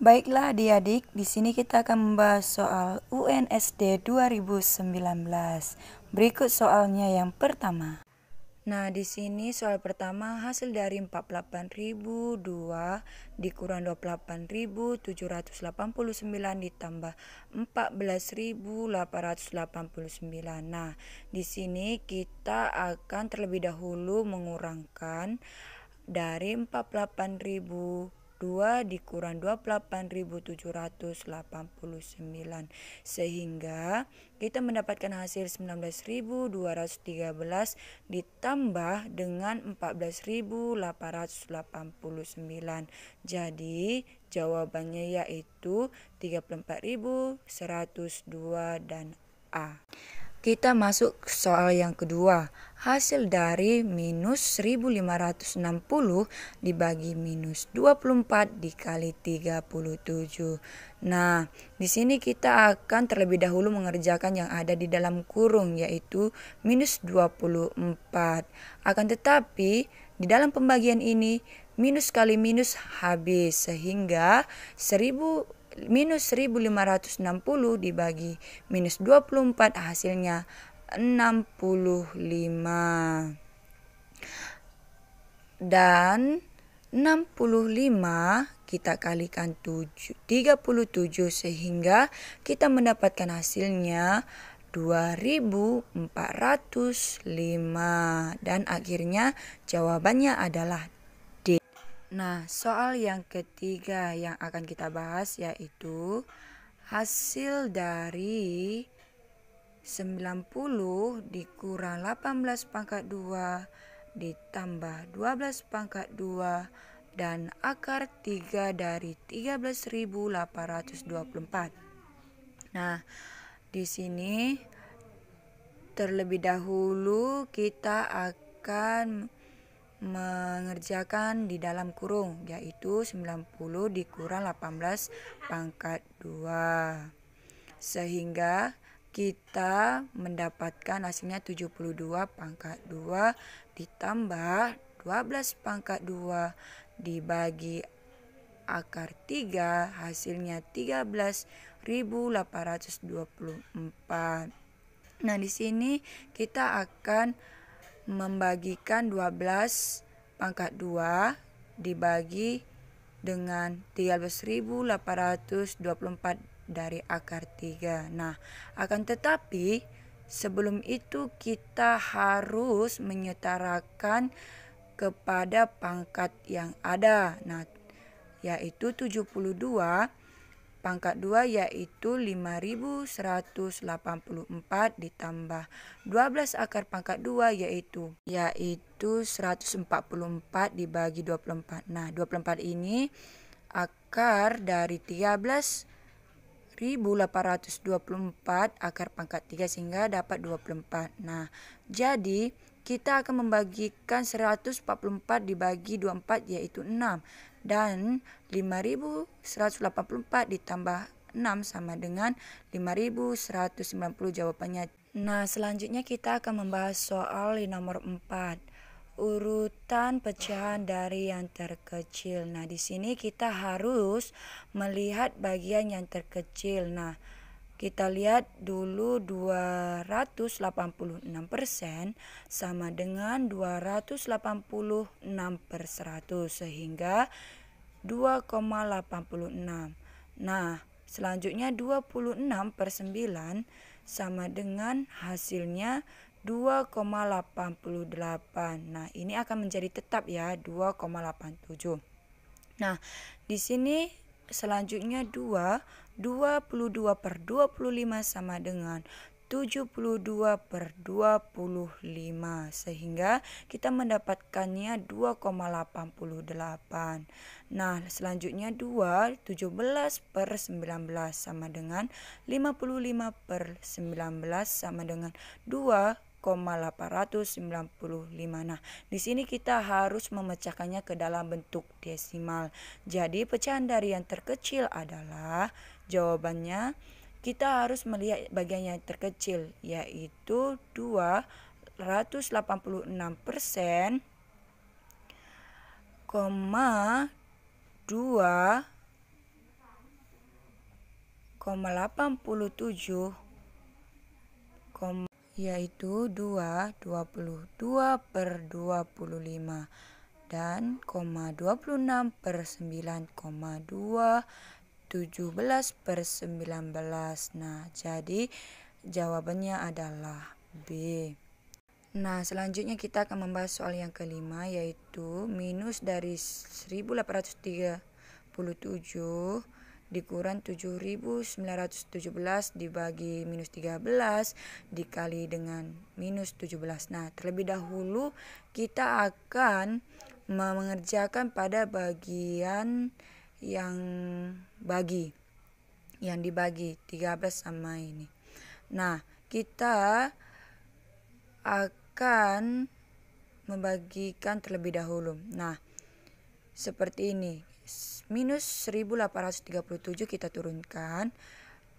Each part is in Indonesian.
Baiklah adik-adik, di sini kita akan membahas soal UNSD 2019. Berikut soalnya yang pertama. Nah, di sini soal pertama, hasil dari 48.002 dikurang 28.789 ditambah 14.889. Nah, di sini kita akan terlebih dahulu mengurangkan dari 48.002 dikurang 28.789 sehingga kita mendapatkan hasil 19.213 ditambah dengan 14.889. Jadi jawabannya yaitu 34.102 dan A. Kita masuk soal yang kedua. Hasil dari minus 1560 dibagi minus 24 dikali 37. Nah, di sini kita akan terlebih dahulu mengerjakan yang ada di dalam kurung, yaitu minus 24. Akan tetapi, di dalam pembagian ini, minus kali minus habis, sehingga minus 1560 dibagi minus 24 hasilnya 65. Dan 65 kita kalikan 37 sehingga kita mendapatkan hasilnya 2405 dan akhirnya jawabannya adalah D. Nah, soal yang ketiga yang akan kita bahas yaitu hasil dari 90 dikurang 18 pangkat 2 ditambah 12 pangkat 2 dan akar 3 dari 13.824. Nah, di sini terlebih dahulu kita akan mengerjakan di dalam kurung, yaitu 90 dikurang 18 pangkat 2 sehingga kita mendapatkan hasilnya 72 pangkat 2 ditambah 12 pangkat 2 dibagi akar 3 hasilnya 13.824. Nah, di sini kita akan membagikan 12 pangkat 2 dibagi dengan 13.824 dari akar 3. Nah, akan tetapi sebelum itu kita harus menyetarakan kepada pangkat yang ada. Nah, yaitu 72 pangkat 2 yaitu 5.184 ditambah 12 akar pangkat 2 yaitu 144 dibagi 24. Nah, 24 ini akar dari 13.824 akar pangkat 3 sehingga dapat 24. Nah, jadi kita akan membagikan 144 dibagi 24 yaitu 6. Dan 5.184 ditambah 6 sama dengan 5.190 jawabannya. Nah, selanjutnya kita akan membahas soal nomor 4. Urutan pecahan dari yang terkecil. Nah, di sini kita harus melihat bagian yang terkecil. Nah, kita lihat dulu 286% sama dengan 286/100 sehingga 2,86. Nah, selanjutnya 26/9 sama dengan hasilnya 2,88. Nah, ini akan menjadi tetap ya 2,87. Nah, di sini selanjutnya 22/25 sama dengan 72/25 sehingga kita mendapatkannya 2,88. Nah, selanjutnya 17/19 sama dengan 55/19 sama dengan 2,895. Nah, di sini kita harus memecahkannya ke dalam bentuk desimal. Jadi, pecahan dari yang terkecil adalah jawabannya kita harus melihat bagian yang terkecil yaitu 286%, 2 yaitu 2,22/25 dan 26/9,217/19. Nah, jadi jawabannya adalah B. Nah, selanjutnya kita akan membahas soal yang kelima, yaitu minus dari 1837 dikurang 7917 dibagi minus 13 dikali dengan minus 17. Nah, terlebih dahulu kita akan mengerjakan pada bagian yang dibagi 13 sama ini. Nah, kita akan membagikan terlebih dahulu. Nah, seperti ini. Minus 1837 kita turunkan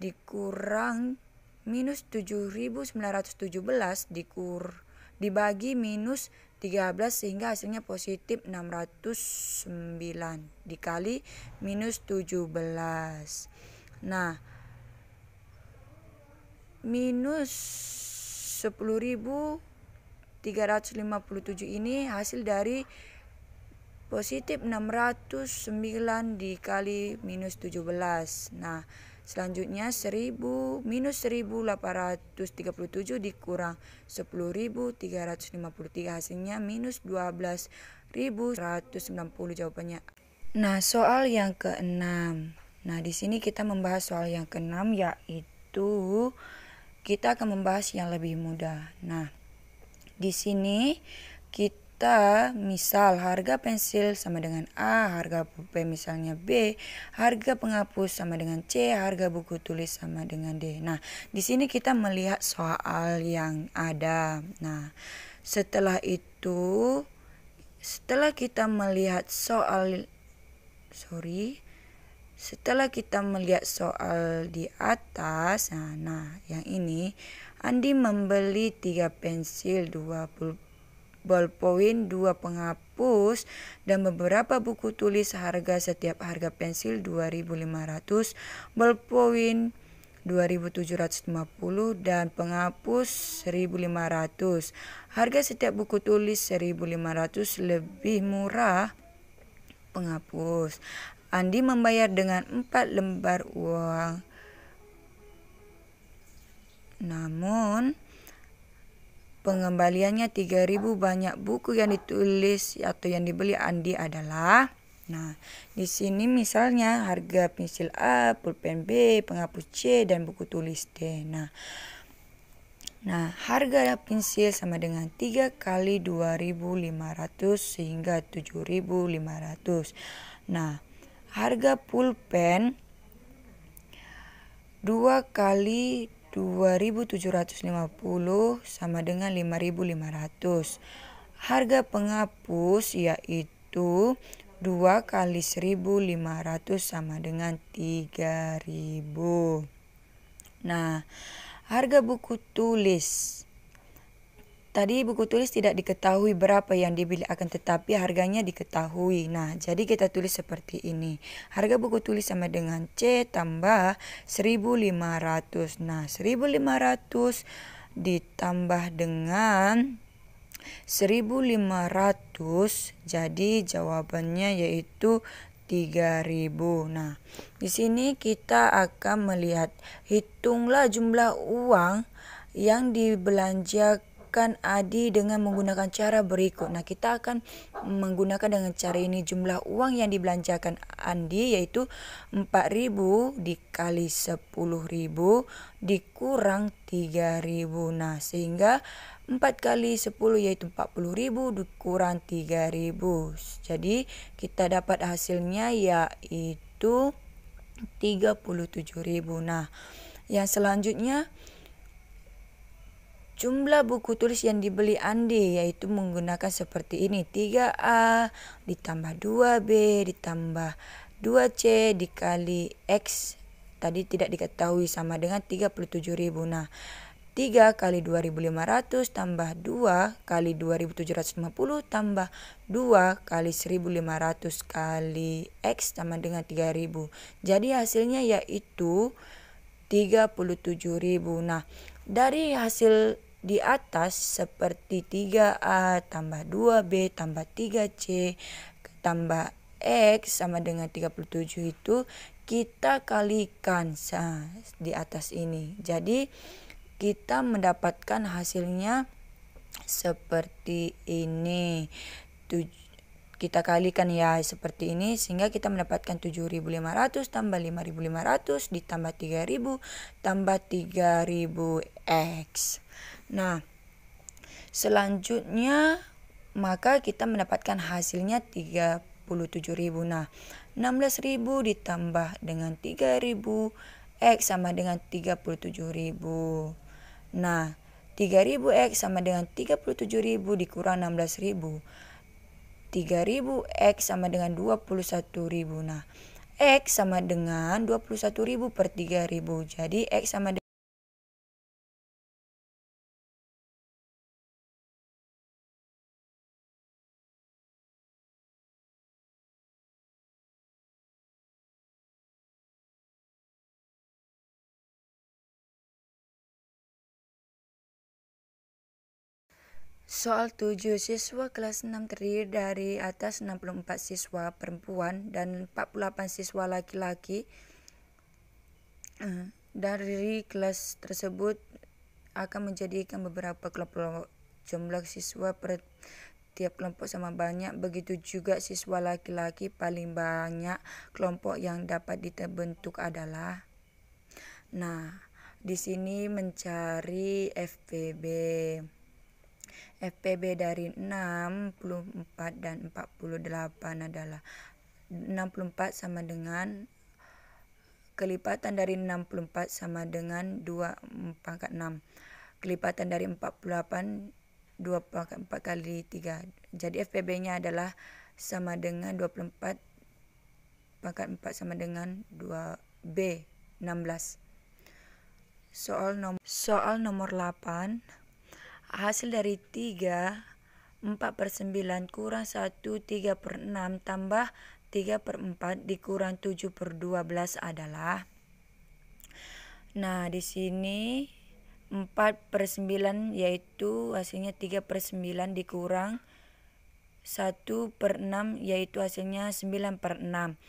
dikurang minus 7917 dibagi minus 13 sehingga hasilnya positif 609 dikali minus 17. Nah, minus 10.357 ini hasil dari positif 609 dikali minus 17. Nah, selanjutnya minus 1837 dikurang 10.353 hasilnya minus 12.190 jawabannya. Nah, soal yang keenam. Nah, di sini kita membahas soal yang keenam, yaitu kita akan membahas yang lebih mudah. Nah, di sini kita misal harga pensil sama dengan A, harga pulpen misalnya B, harga penghapus sama dengan C, harga buku tulis sama dengan D. Nah, di sini kita melihat soal yang ada. Nah, setelah kita melihat soal di atas, nah yang ini, Andi membeli 3 pensil, 2 ballpoint, 2 penghapus, dan beberapa buku tulis. Setiap harga pensil 2.500, ballpoint 2.750, dan penghapus 1.500. Harga setiap buku tulis 1.500, lebih murah penghapus. Andi membayar dengan 4 lembar uang. Namun pengembaliannya 3.000. Banyak buku yang ditulis atau yang dibeli Andi adalah, nah, di sini misalnya harga pensil A, pulpen B, penghapus C, dan buku tulis D. Nah, harga pensil sama dengan 3 kali 2.500 sehingga 7.500. Nah, harga pulpen 2 kali 2.750 sama dengan 5.500. Harga penghapus yaitu 2 kali 1.500 sama dengan 3.000. Nah, harga buku tulis. Tadi buku tulis tidak diketahui berapa yang dibeli, akan tetapi harganya diketahui. Nah, jadi kita tulis seperti ini. Harga buku tulis sama dengan C tambah 1.500. Nah, 1.500 ditambah dengan 1.500, jadi jawabannya yaitu 3.000. Nah, di sini kita akan melihat, hitunglah jumlah uang yang dibelanjakan Adi dengan menggunakan cara berikut. Nah, kita akan menggunakan dengan cara ini. Jumlah uang yang dibelanjakan Andi yaitu 4.000 dikali 10.000 dikurang 3.000. Nah, sehingga 4 kali 10 yaitu 40.000 dikurang 3.000. Jadi kita dapat hasilnya yaitu 37.000. Nah, yang selanjutnya, jumlah buku tulis yang dibeli Andi yaitu menggunakan seperti ini. 3A ditambah 2B ditambah 2C dikali X. Tadi tidak diketahui sama dengan 37.000. Nah, 3 kali 2.500 tambah 2 kali 2.750 tambah 2 kali 1.500 kali X sama dengan 3.000. Jadi hasilnya yaitu 37.000. Nah, dari hasil di atas seperti 3A tambah 2B tambah 3C tambah X sama dengan 37 itu kita kalikan di atas ini. Jadi kita mendapatkan hasilnya seperti ini. Kita kalikan ya seperti ini sehingga kita mendapatkan 7.500 tambah 5.500 ditambah 3.000 tambah 3.000 X. Nah, selanjutnya maka kita mendapatkan hasilnya 37.000. Nah, 16.000 ditambah dengan 3.000 X sama dengan 37.000. Nah, 3.000 X sama dengan 37.000 dikurang 16.000. 3.000 X sama dengan 21.000. Nah, X sama dengan 21.000 per 3.000. Jadi X sama dengan Soal 7, siswa kelas 6 terdiri dari atas 64 siswa perempuan dan 48 siswa laki-laki. Dari kelas tersebut akan menjadikan beberapa kelompok. Jumlah siswa per tiap kelompok sama banyak, begitu juga siswa laki-laki. Paling banyak kelompok yang dapat dibentuk adalah. Nah, di sini mencari FPB. FPB dari 64 dan 48 adalah 64 sama dengan kelipatan dari 64 sama dengan 2 pangkat 6. Kelipatan dari 48 2 pangkat 4 kali 3. Jadi FPB-nya adalah sama dengan 24 pangkat 4 sama dengan 2B 16. Soal nomor 8. Hasil dari 3, 4/9 kurang 1, 3/6 tambah 3/4 dikurang 7/12 adalah. Nah, di sini 4/9 yaitu hasilnya 3/9 dikurang 1/6 yaitu hasilnya 9/6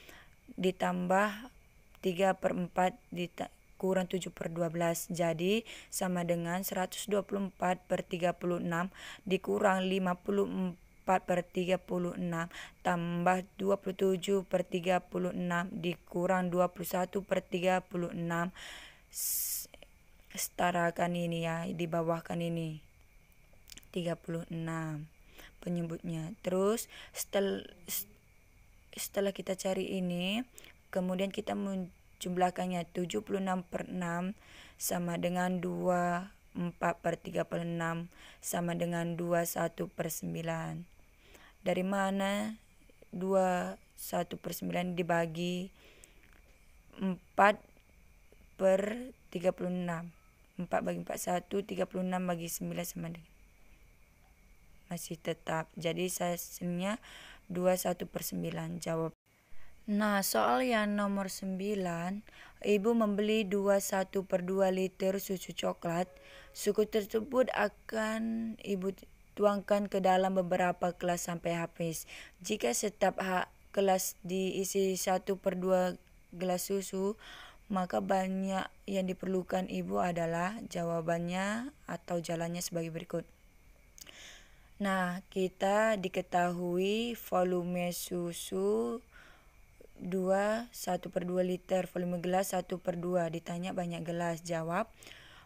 ditambah 3/4 kurang 7/12. Jadi sama dengan 124/36 dikurang 54/36 tambah 27/36 dikurang 21/36. Setarakan ini ya, dibawahkan ini 36 penyebutnya. Terus setelah kita cari ini, kemudian kita jumlahkannya 76/6 sama dengan 24/36 sama dengan 21/9. Dari mana 21/9 dibagi 4/36? 4 bagi 4 1, 36 bagi 9 sama dengan masih tetap. Jadi hasilnya 21/9. Jawab. Nah, soal yang nomor 9, ibu membeli 1/2 liter susu coklat. Susu tersebut akan ibu tuangkan ke dalam beberapa gelas sampai habis. Jika setiap gelas diisi 1/2 gelas susu, maka banyak yang diperlukan ibu adalah. Jawabannya atau jalannya sebagai berikut. Nah, kita diketahui volume susu 1/2 liter, volume gelas 1/2. Ditanya banyak gelas. Jawab,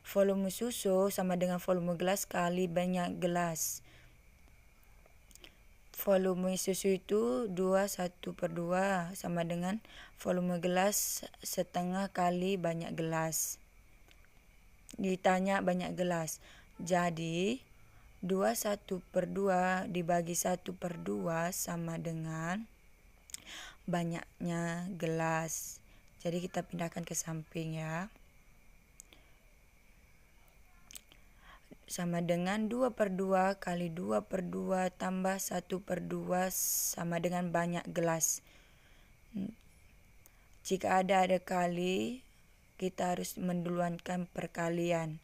volume susu sama dengan volume gelas kali banyak gelas. Volume susu itu 1/2 sama dengan volume gelas setengah kali banyak gelas. Ditanya banyak gelas. Jadi 1/2 dibagi 1/2 sama dengan banyaknya gelas. Jadi kita pindahkan ke samping ya. Sama dengan 2/2 kali 2/2 tambah 1/2 sama dengan banyak gelas. Jika ada kali kita harus menduluankan perkalian.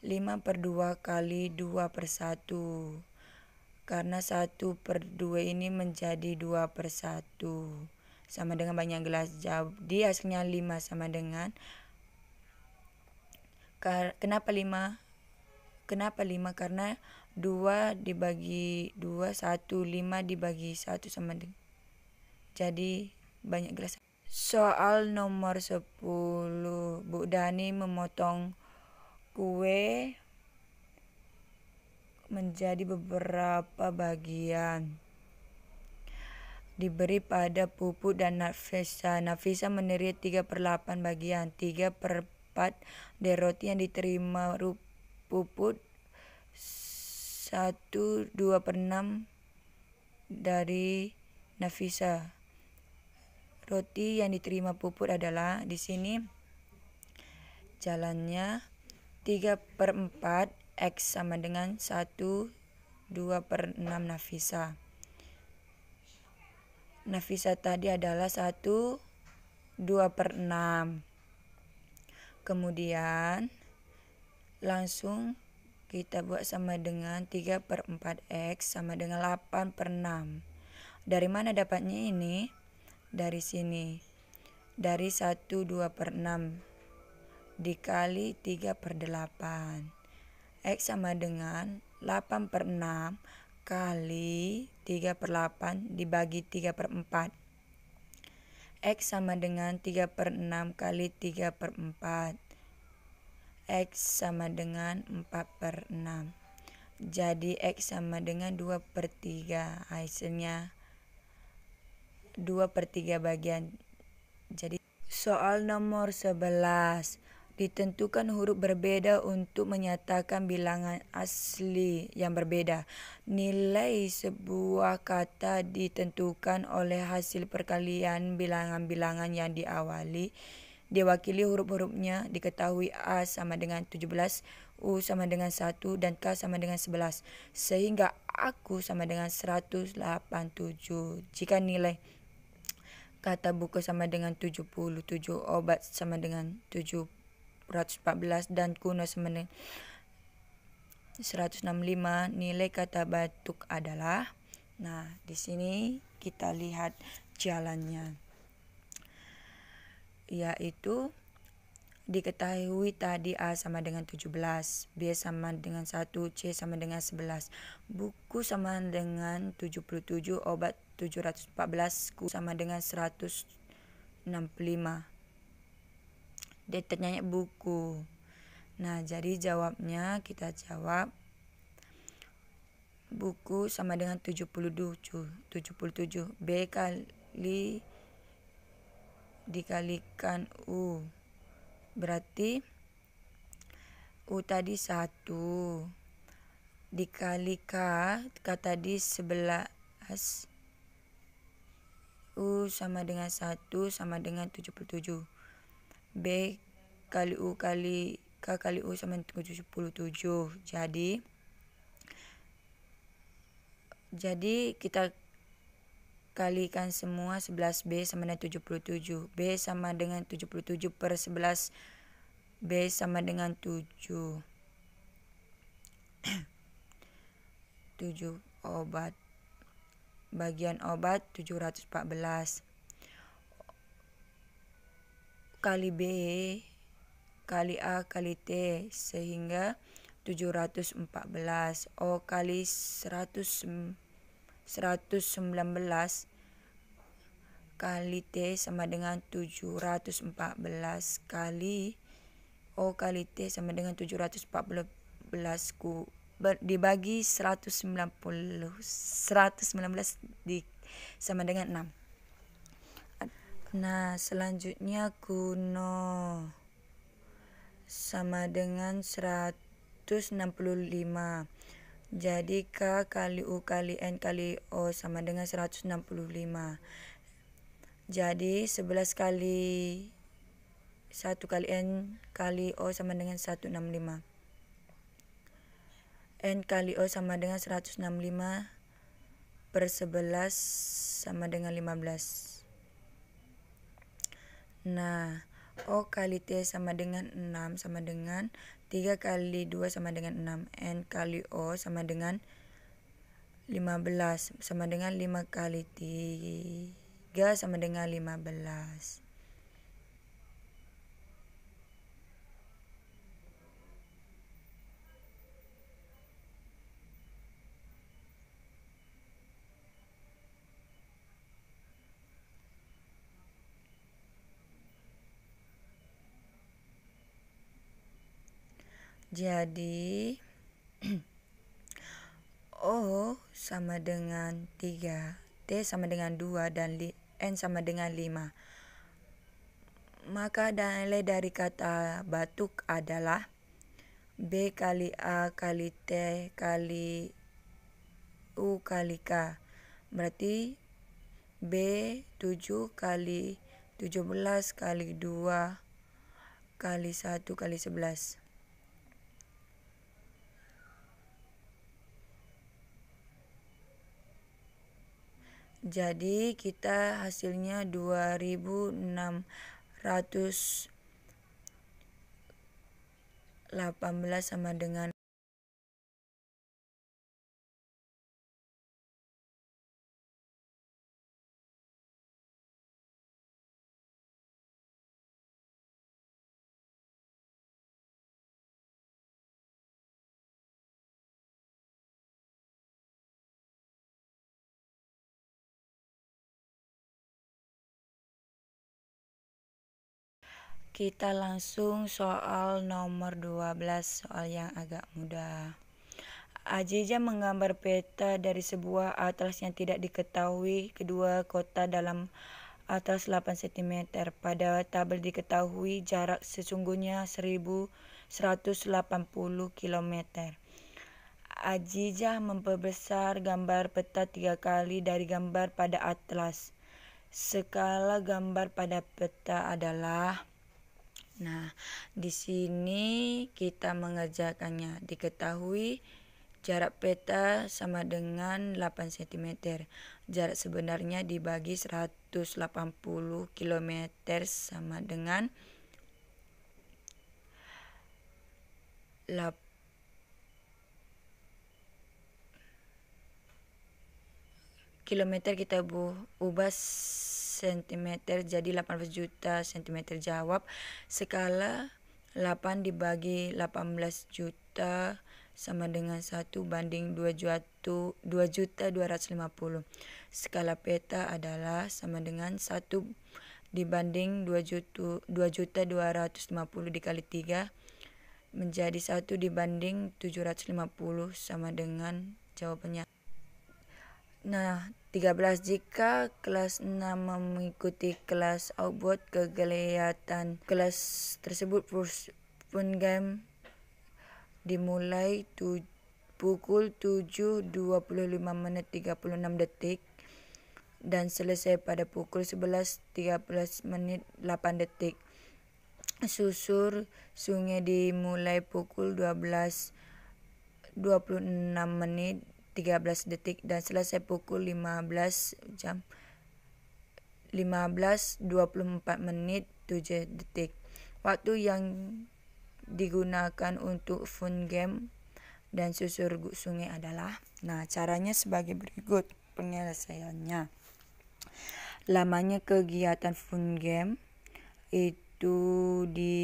5/2 kali 2/1. Karena 1/2 ini menjadi 2/1. Sama dengan banyak gelas. Jadi hasilnya 5 sama dengan. Kenapa 5? Karena 2 dibagi 2, 1, 5 dibagi 1 sama dengan. Jadi banyak gelas. Soal nomor 10. Bu Dani memotong kue menjadi beberapa bagian. Diberi pada Puput dan Nafisa. Nafisa menerima 3/8 bagian. 3/4 dari roti yang diterima Puput. 2/6 dari Nafisa. Roti yang diterima Puput adalah di sini jalannya 3/4 X sama dengan 1, 2/6 Nafisa. Nafisa tadi adalah 1, 2/6. Kemudian langsung kita buat sama dengan 3/4 X sama dengan 8/6. Dari mana dapatnya ini? Dari sini. Dari 1, 2/6 dikali 3/8. X sama dengan 8/6 kali 3/8 dibagi 3/4. X sama dengan 3/6 kali 3/4. X sama dengan 4/6. Jadi X sama dengan 2/3. Hasilnya 2/3 bagian. Jadi soal nomor 11. Ditentukan huruf berbeda untuk menyatakan bilangan asli yang berbeda. Nilai sebuah kata ditentukan oleh hasil perkalian bilangan-bilangan yang diwakili huruf-hurufnya. Diketahui A sama dengan 17, U sama dengan 1, dan K sama dengan 11. Sehingga Aku sama dengan 187. Jika nilai kata buku sama dengan 77, obat sama dengan 714, dan kuno sama dengan 165, nilai kata batuk adalah. Nah, di sini kita lihat jalannya. Yaitu diketahui tadi A sama dengan 17, B sama dengan 1, C sama dengan 11, buku sama dengan 77, obat 714, ku sama dengan 165. Dia tanya buku. Nah, jadi jawabnya kita jawab buku sama dengan 77. B kali dikalikan U. Berarti U tadi 1 dikali K tadi 11. U sama dengan 1 sama dengan 77. B kali U kali K kali U sama dengan 77. Jadi kita kalikan semua. 11B sama dengan 77. B sama dengan 77 per 11. B sama dengan 7. 7 obat. Bagian obat 714. Kali B, kali A, kali T, sehingga 714. O kali 119 kali T sama dengan 714 kali O kali T sama dengan 714 ku dibagi 119 sama dengan 6. Nah, selanjutnya kuno sama dengan 165. Jadi K kali U kali N kali O sama dengan 165. Jadi 11 kali 1 kali N kali O sama dengan 165. N kali O sama dengan 165 per 11 sama dengan 15. Nah, O kali T sama dengan 6 sama dengan 3 kali 2 sama dengan 6. N kali O sama dengan 15 sama dengan 5 kali 3 sama dengan 15. Jadi O sama dengan 3, T sama dengan 2, dan N sama dengan 5. Maka nilai dari kata batuk adalah B kali A kali T kali U kali K. Berarti B 7 kali 17 kali 2 kali 1 kali 11. Jadi kita hasilnya 2618 sama dengan kita langsung soal nomor 12, soal yang agak mudah. Aziza menggambar peta dari sebuah atlas yang tidak diketahui kedua kota dalam atlas 8 cm. Pada tabel diketahui jarak sesungguhnya 1180 km. Aziza memperbesar gambar peta 3 kali dari gambar pada atlas. Skala gambar pada peta adalah, nah, di sini kita mengerjakannya. Diketahui jarak peta sama dengan 8 cm. Jarak sebenarnya dibagi 180 km sama dengan kilometer kita ubah cm jadi 18 juta cm. Jawab skala 8 dibagi 18 juta sama dengan 1 banding 2.250. Skala peta adalah sama dengan 1 dibanding 2.250 dikali 3 menjadi 1 dibanding 750 sama dengan jawabannya. Nah, 13. Jika kelas 6 mengikuti kelas outboard, kegiatan kelas tersebut fun game dimulai pukul 7.25 menit 36 detik dan selesai pada pukul 11.13 menit 8 detik. Susur sungai dimulai pukul 12.26 menit 13 detik dan selesai pukul 15.24 menit 7 detik. Waktu yang digunakan untuk fun game dan susur sungai adalah, nah, caranya sebagai berikut penyelesaiannya. Lamanya kegiatan fun game itu di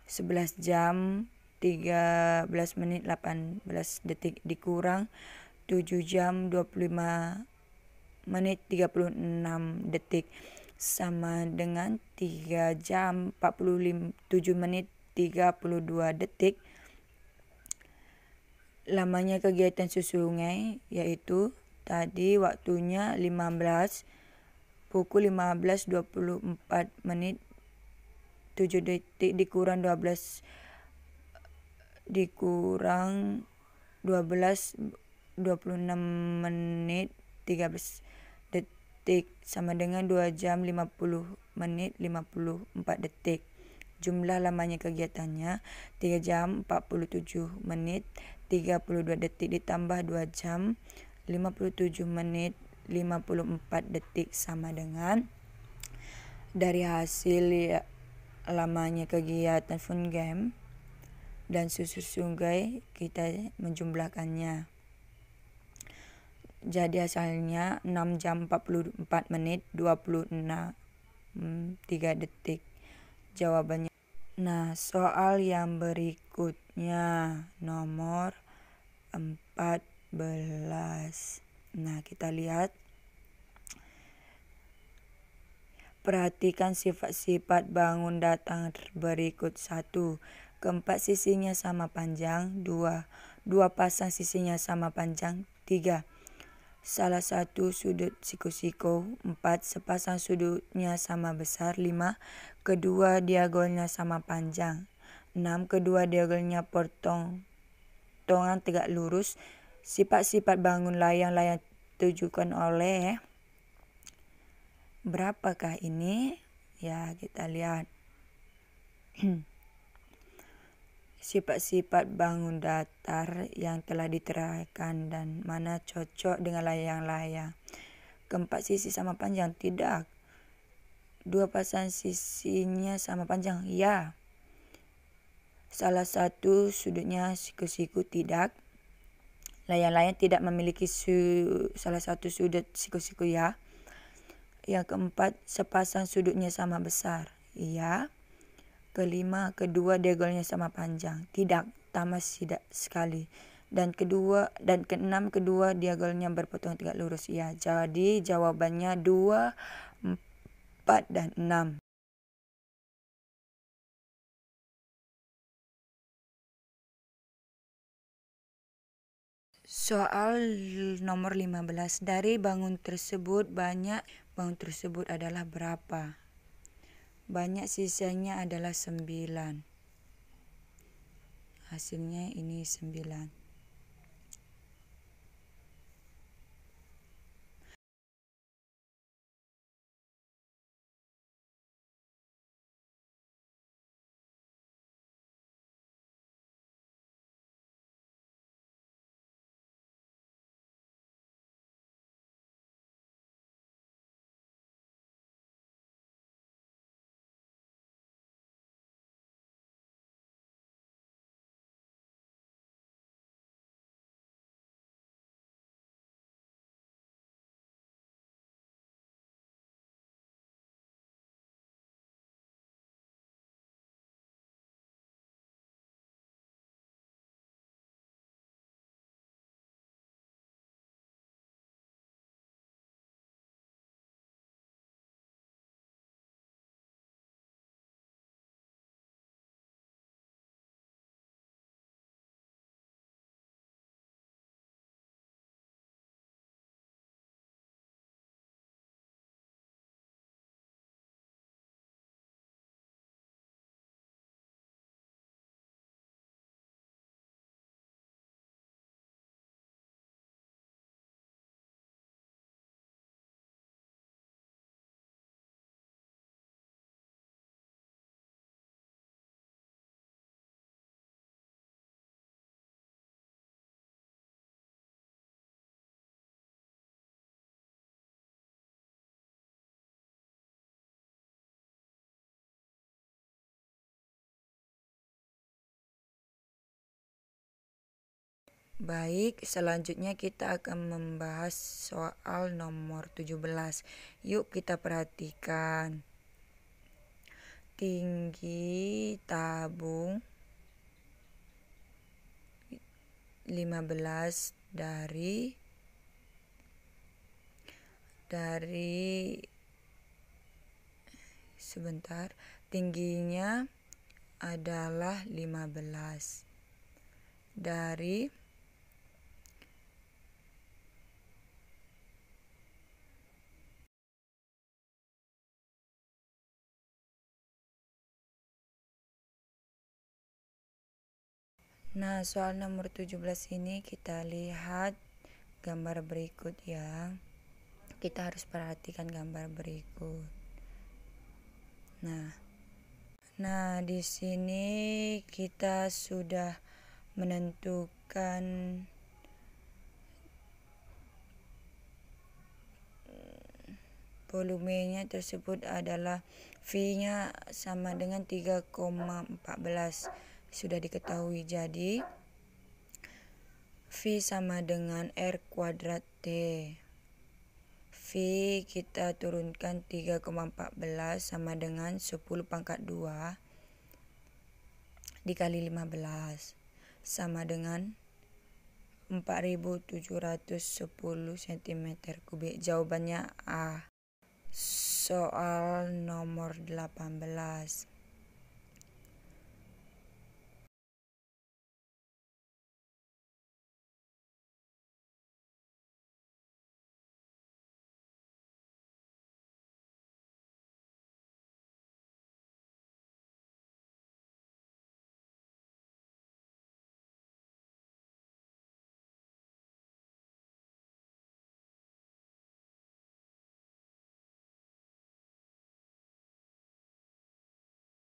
11 jam 13 menit 18 detik dikurang 7 jam 25 menit 36 detik sama dengan 3 jam 47 menit 32 detik. Lamanya kegiatan sungai yaitu tadi waktunya pukul 15.24 menit 7 detik dikurang 12.26 menit 13 detik sama dengan 2 jam 50 menit 54 detik. Jumlah lamanya kegiatannya 3 jam 47 menit 32 detik ditambah 2 jam 57 menit 54 detik sama dengan Dari hasil lamanya kegiatan fun game dan susur sungai kita menjumlahkannya. Jadi hasilnya 6 jam 44 menit 26 3 detik. Jawabannya. Nah, soal yang berikutnya nomor 14. Nah, kita lihat. Perhatikan sifat-sifat bangun datang berikut. 1. Keempat sisinya sama panjang. 2. Dua pasang sisinya sama panjang. 3. Salah satu sudut siku-siku. 4. Sepasang sudutnya sama besar. 5. Kedua diagonalnya sama panjang. 6. Kedua diagonalnya potongan tegak lurus. Sifat-sifat bangun layang-layang tunjukkan oleh. Berapakah ini? Ya, kita lihat. Sifat-sifat bangun datar yang telah diterangkan dan mana cocok dengan layang-layang. Keempat sisi sama panjang, tidak. Dua pasang sisinya sama panjang, ya. Salah satu sudutnya siku-siku, tidak. Layang-layang tidak memiliki salah satu sudut siku-siku, ya. Yang keempat, sepasang sudutnya sama besar, iya. Kelima, kedua diagonalnya sama panjang, tidak, tamas tidak sekali. Dan keenam, kedua diagonalnya berpotongan tegak lurus, iya. Jadi jawabannya 2, 4, dan 6. Soal nomor 15. Dari bangun tersebut adalah berapa? Banyak sisanya adalah 9. Hasilnya ini 9. Baik, selanjutnya kita akan membahas soal nomor 17. Yuk kita perhatikan. Tinggi tabung 15 dari tingginya adalah 15 dari Nah, soal nomor 17 ini kita lihat gambar berikut, ya. Kita harus perhatikan gambar berikut. Nah, di sini kita sudah menentukan volumenya tersebut adalah V-nya sama dengan 3,14. Sudah diketahui. Jadi V sama dengan R kuadrat T. V kita turunkan 3,14 sama dengan 10 pangkat 2 dikali 15 sama dengan 4710 cm kubik. Jawabannya A. Soal nomor 18.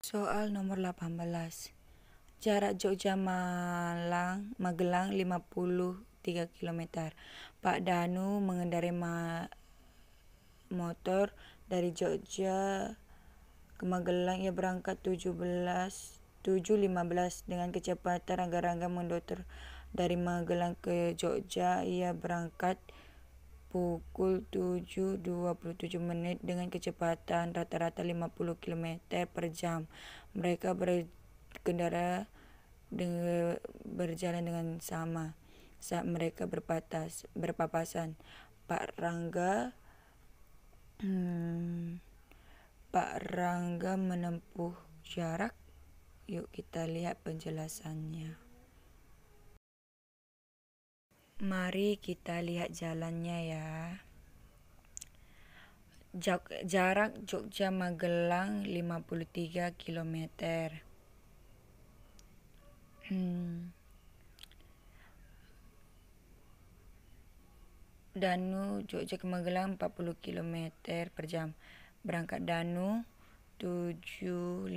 Soal nomor 18. Jarak Jogja-Magelang 53 km. Pak Danu mengendarai motor dari Jogja ke Magelang. Ia berangkat 7.15 dengan kecepatan rangga-rangga mendoter dari Magelang ke Jogja. Ia berangkat pukul 7.27 menit dengan kecepatan rata-rata 50 km per jam. Mereka berkendara berjalan dengan sama saat mereka berpapasan. Pak Rangga menempuh jarak. Yuk kita lihat penjelasannya. Mari kita lihat jalannya ya. Jarak Jogja-Magelang 53 km. Danu Jogja ke Magelang 40 km per jam. Berangkat Danu 7.15.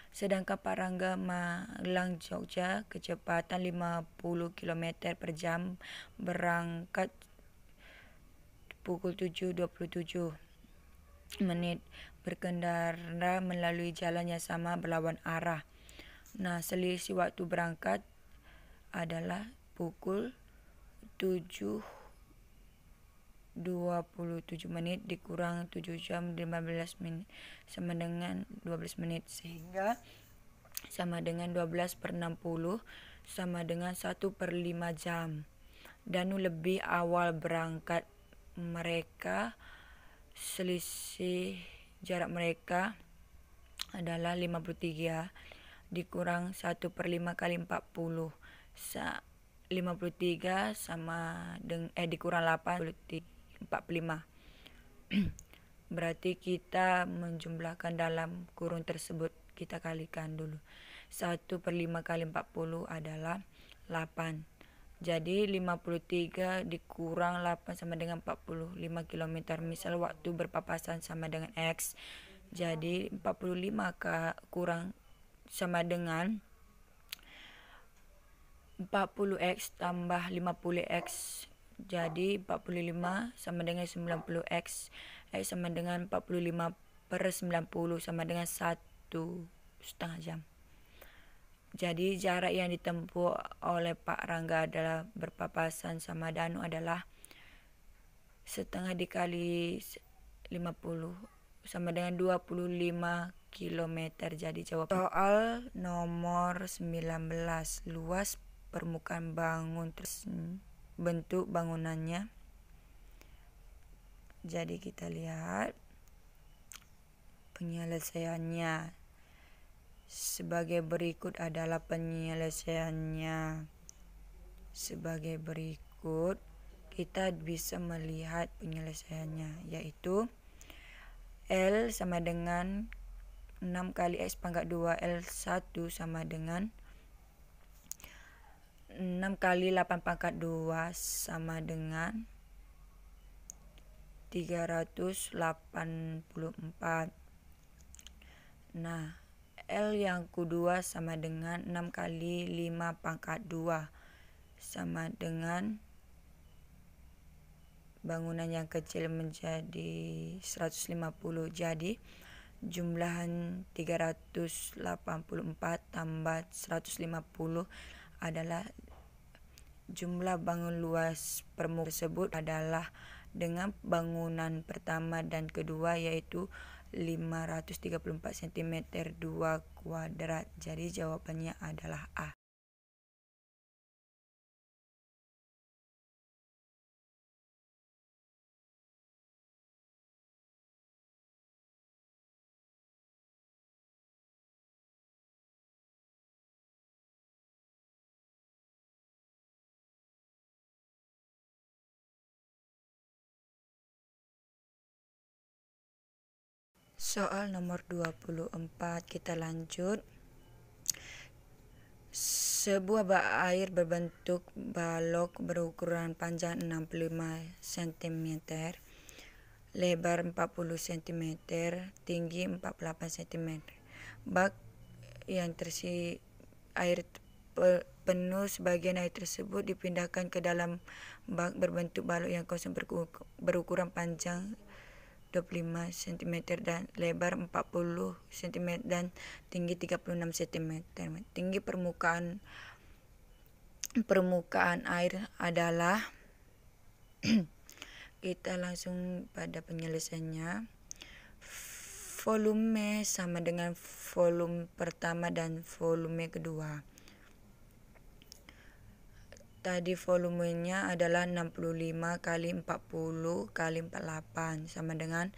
Sedangkan Pak Rangga Magelang Jogja kecepatan 50 km per jam, berangkat pukul 7.27 menit, berkendara melalui jalan yang sama berlawan arah. Nah, selisih waktu berangkat adalah pukul 7.27 menit dikurang 7 jam 15 menit sama dengan 12 menit, sehingga sama dengan 12/60 sama dengan 1/5 jam. Danu lebih awal berangkat. Mereka selisih jarak mereka adalah 53 dikurang 1/5 kali 40. 53 sama dengan dikurang 8 45. Berarti kita menjumlahkan dalam kurung tersebut, kita kalikan dulu. 1/5 kali 40 adalah 8. Jadi 53 dikurang 8 sama dengan 45 km. Misal waktu berpapasan sama dengan X. Jadi 45 kurang sama dengan 40x tambah 50x. Jadi 45 sama dengan 90x. X sama dengan 45/90 sama dengan 1,5 jam. Jadi jarak yang ditempuh oleh Pak Rangga adalah berpapasan sama Danu adalah setengah dikali 50 sama dengan 25 km. Jadi jawab. Soal nomor 19. Luas permukaan bangun terus bentuk bangunannya. Jadi kita lihat penyelesaiannya. Sebagai berikut adalah penyelesaiannya. Sebagai berikut kita bisa melihat penyelesaiannya, yaitu L sama dengan 6 kali X pangkat 2. L1 sama dengan 6 kali 8 pangkat 2 sama dengan 384. Nah, L yang kedua sama dengan 6 kali 5 pangkat 2 sama dengan bangunan yang kecil menjadi 150. Jadi jumlahan 384 tambah 150 adalah jumlah bangun luas permukaan tersebut adalah dengan bangunan pertama dan kedua yaitu 534 cm 2 kuadrat. Jadi jawabannya adalah A. Soal nomor 24, kita lanjut. Sebuah bak air berbentuk balok berukuran panjang 65 cm, lebar 40 cm, tinggi 48 cm. Bak yang terisi air penuh, sebagian air tersebut dipindahkan ke dalam bak berbentuk balok yang kosong berukuran panjang 25 cm dan lebar 40 cm dan tinggi 36 cm. Tinggi permukaan air adalah kita langsung pada penyelesaiannya. Volume sama dengan volume pertama dan volume kedua. Tadi volumenya adalah 65 kali 40 kali 48 sama dengan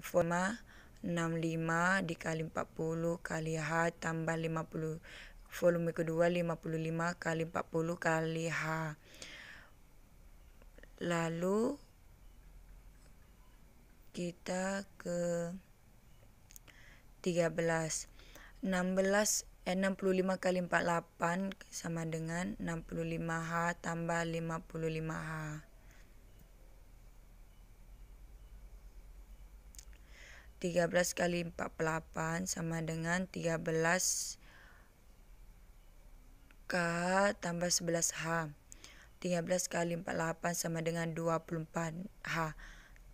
volume 65 dikali 40 kali H tambah 50. Volume kedua 55 kali 40 kali H. Lalu kita ke 13. 65 kali 48 sama dengan 65H tambah 55H. 13 kali 48 sama dengan 13K tambah 11H. 13 kali 48 sama dengan 24H.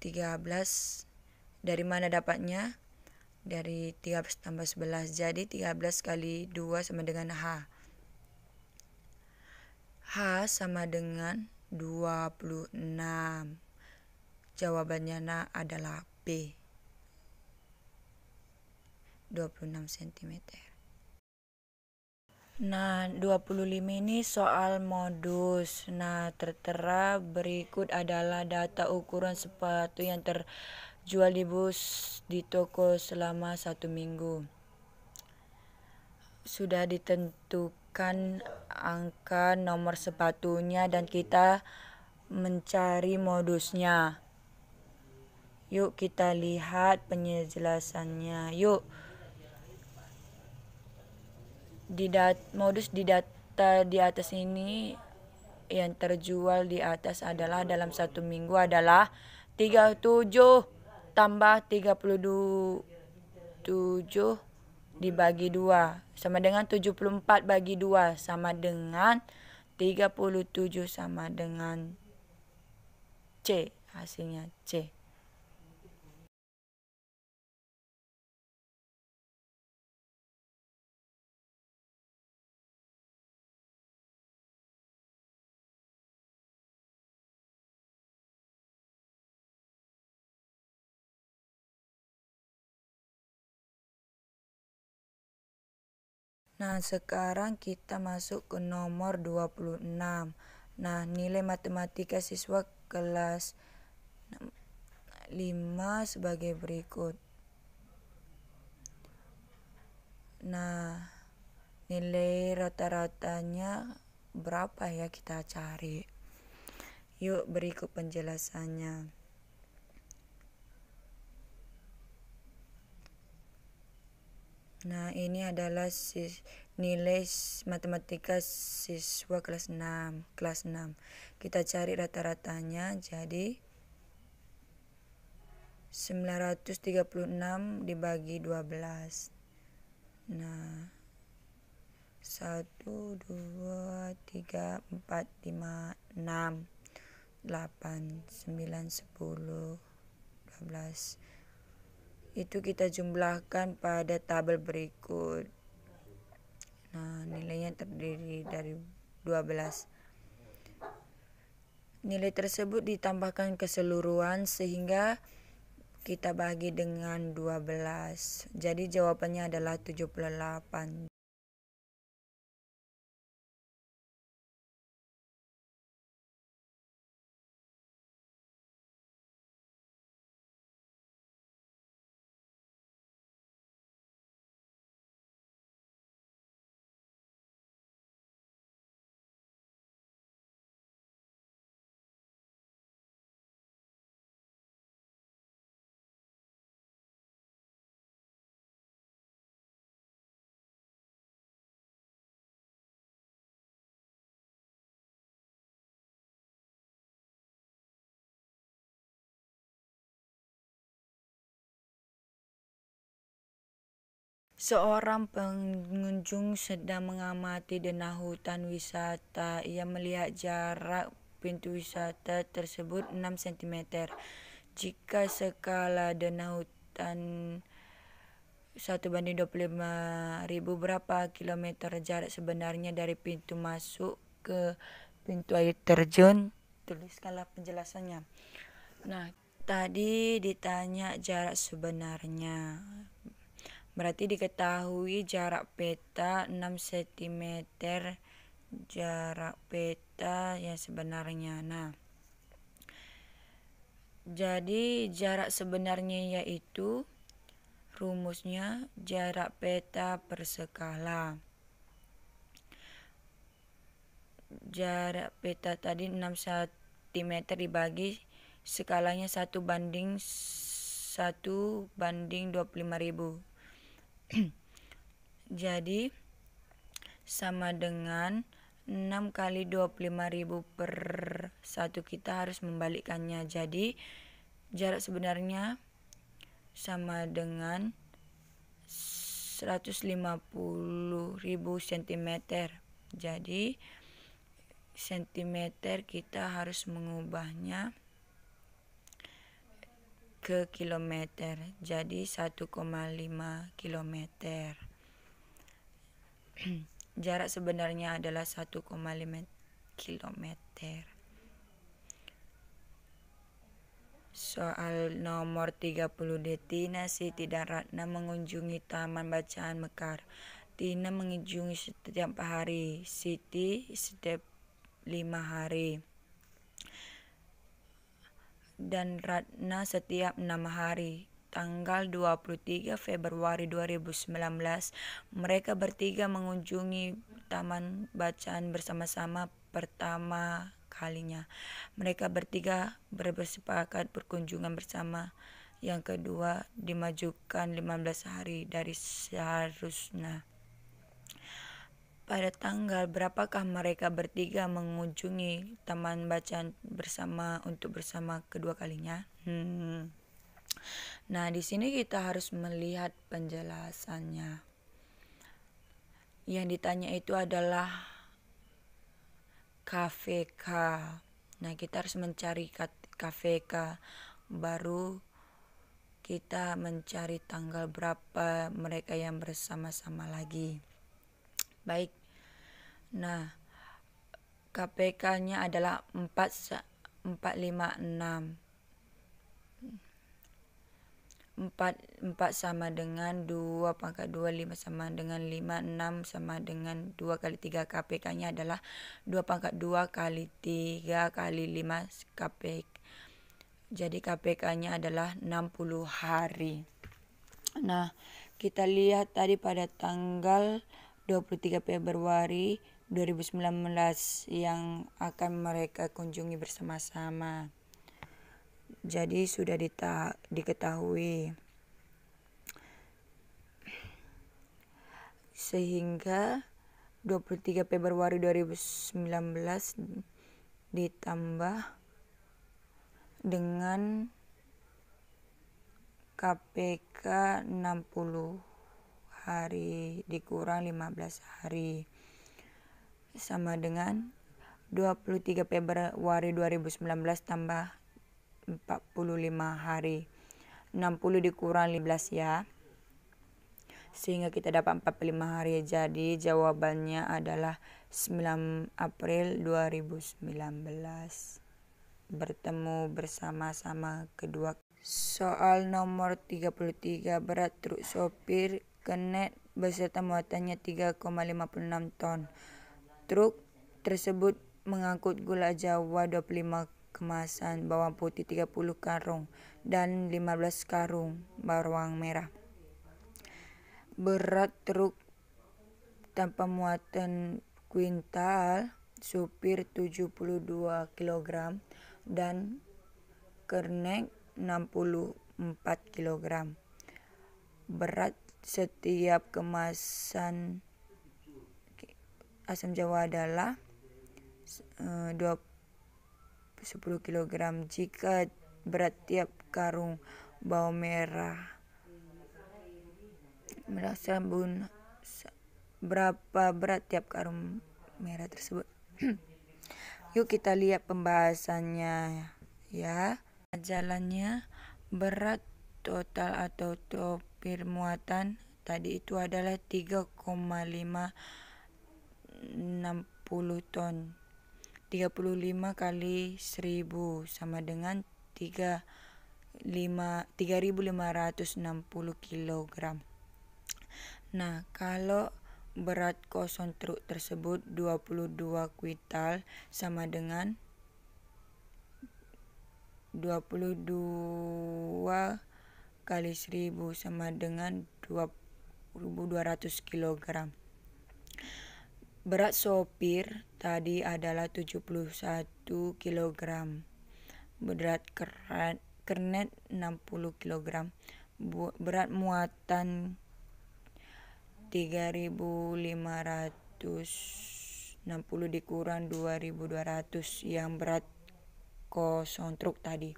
13 dari mana dapatnya? Dari 13 tambah 11. Jadi 13 kali 2 sama dengan H. H sama dengan 26. Jawabannya adalah B. 26 cm. Nah, 25 ini soal modus. Nah, tertera berikut adalah data ukuran sepatu yang terjual di toko selama 1 minggu. Sudah ditentukan angka nomor sepatunya dan kita mencari modusnya. Yuk kita lihat penjelasannya. Yuk. Modus di data di atas ini yang terjual di atas adalah dalam 1 minggu adalah 37 tambah 37 dibagi 2 sama dengan 74 bagi 2 sama dengan 37 sama dengan C. Hasilnya C. Nah, sekarang kita masuk ke nomor 26. Nah, nilai matematika siswa kelas 5 sebagai berikut. Nah, nilai rata-ratanya berapa ya, kita cari. Yuk, berikut penjelasannya. Nah, ini adalah nilai matematika siswa kelas 6. Kita cari rata-ratanya, jadi 936 dibagi 12. Nah, 1, 2, 3, 4, 5, 6. 8, 9, 10, 12. Itu kita jumlahkan pada tabel berikut. Nah, nilainya terdiri dari 12. Nilai tersebut ditambahkan keseluruhan sehingga kita bagi dengan 12. Jadi jawabannya adalah 78. Seorang pengunjung sedang mengamati denah hutan wisata. Ia melihat jarak pintu wisata tersebut 6 cm. Jika skala denah hutan 1:25.000, berapa kilometer jarak sebenarnya dari pintu masuk ke pintu air terjun? Tuliskanlah penjelasannya. Nah, tadi ditanya jarak sebenarnya. Berarti diketahui jarak peta 6 cm, jarak peta yang sebenarnya. Nah, jadi jarak sebenarnya yaitu rumusnya jarak peta per skala. Jarak peta tadi 6 cm dibagi skalanya 1:25.000. Jadi sama dengan 6 kali 25.000 per 1. Kita harus membalikkannya. Jadi jarak sebenarnya sama dengan 150.000 cm. Jadi sentimeter kita harus mengubahnya ke kilometer. Jadi 1,5 kilometer. Jarak sebenarnya adalah 1,5 kilometer. Soal nomor 30D. Tina, Siti, dan Ratna mengunjungi Taman Bacaan Mekar. Tina mengunjungi setiap hari, Siti setiap 5 hari, dan Ratna setiap 6 hari. Tanggal 23 Februari 2019, mereka bertiga mengunjungi Taman Bacaan bersama-sama pertama kalinya. Mereka bertiga bersepakat berkunjungan bersama. Yang kedua dimajukan 15 hari dari seharusnya. Pada tanggal berapakah mereka bertiga mengunjungi Taman Bacaan untuk bersama kedua kalinya? Nah, di sini kita harus melihat penjelasannya. Yang ditanya itu adalah KVK. Nah, kita harus mencari KVK, baru kita mencari tanggal berapa mereka yang bersama-sama lagi. Baik. Nah, KPK-nya adalah 456. 4 sama dengan 2 pangkat 2, 5 sama dengan 5, 6 sama dengan 2 kali 3. KPK-nya adalah 2 pangkat 2 kali 3 kali 5 KPK. Jadi KPK-nya adalah 60 hari. Nah, kita lihat tadi pada tanggal 23 Februari 2019 yang akan mereka kunjungi bersama-sama. Jadi sudah diketahui. Sehingga 23 Februari 2019 ditambah dengan KPK 60 hari dikurang 15 hari sama dengan 23 Februari 2019 tambah 45 hari. 60 dikurang 15 ya. Sehingga kita dapat 45 hari. Jadi jawabannya adalah 9 April 2019. Bertemu bersama-sama kedua. Soal nomor 33, berat truk sopir Kenet beserta muatannya 3,56 ton. Truk tersebut mengangkut gula Jawa 25 kemasan, bawang putih 30 karung, dan 15 karung bawang merah. Berat truk tanpa muatan kuintal, supir 72 kg dan kernet 64 kg. Berat setiap kemasan asam jawa adalah 10 kg. Jika berat tiap karung bawang merah sabun, berapa berat tiap karung merah tersebut? Yuk kita lihat pembahasannya ya. Jalannya, berat total atau sopir muatan tadi itu adalah 3,560 ton. 35 kali 1000 sama dengan 3.560 kg. Nah, kalau berat kosong truk tersebut 22 kuintal sama dengan 22 kali 1000 sama dengan 2.200 kg. Berat sopir tadi adalah 71 kg. Berat kernet 60 kg. Berat muatan 3.560 dikurang 2.200 yang berat kosong truk tadi.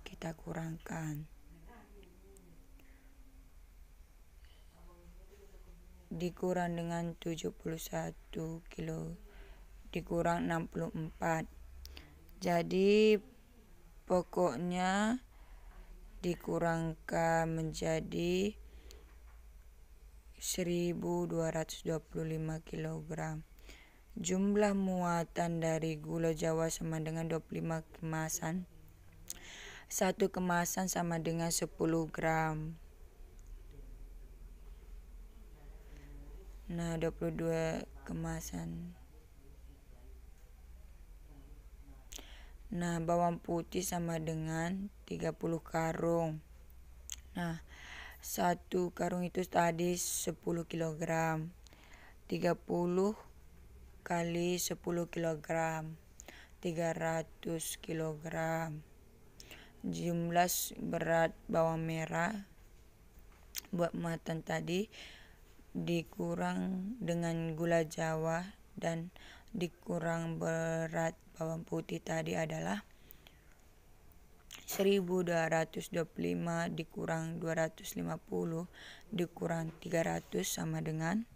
Kita kurangkan. Dikurang dengan 71 kilo dikurang 64. Jadi pokoknya dikurangkan menjadi 1.225 kg. Jumlah muatan dari gula Jawa sama dengan 25 kemasan. Satu kemasan sama dengan 10 gram. Nah, 22 kemasan. Nah, bawang putih sama dengan 30 karung. Nah, satu karung itu tadi 10 kg. 30 kali 10 kg. 300 kg. Jumlah berat bawang merah buat muatan tadi dikurang dengan gula Jawa dan dikurang berat bawang putih tadi adalah 1.225 dikurang 250 dikurang 300 sama dengan,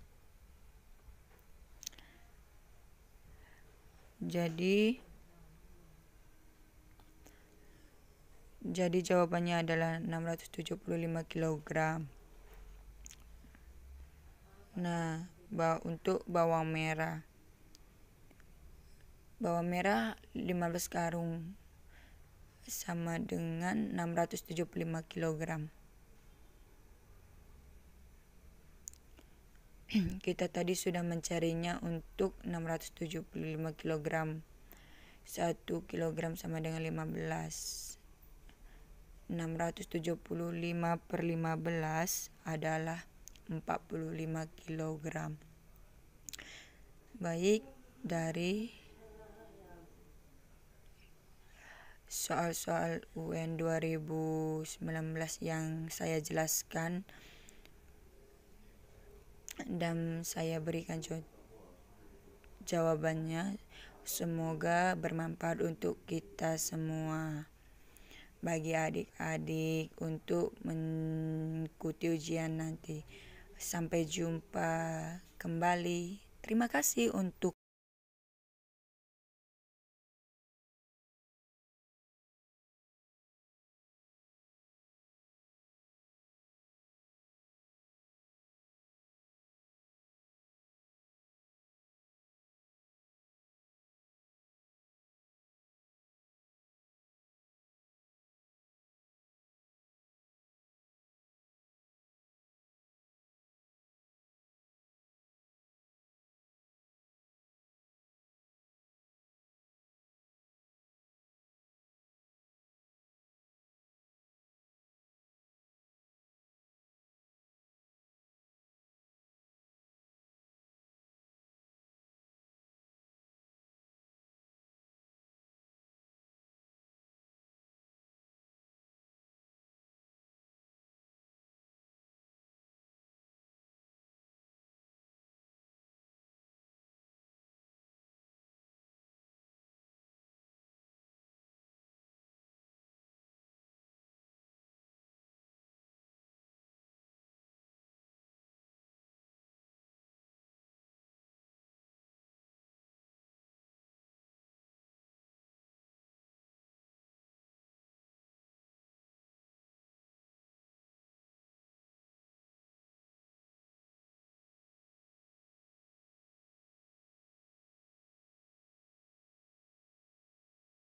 jadi jawabannya adalah 675 kg. Nah, untuk bawang merah 15 karung sama dengan 675 kg. Kita tadi sudah mencarinya untuk 675 kg. 1 kg sama dengan 15. 675 per 15 adalah 45 kg. Baik, dari soal-soal UN 2019 yang saya jelaskan dan saya berikan jawabannya, semoga bermanfaat untuk kita semua. Bagi adik-adik untuk mengikuti ujian nanti. Sampai jumpa kembali. Terima kasih untuk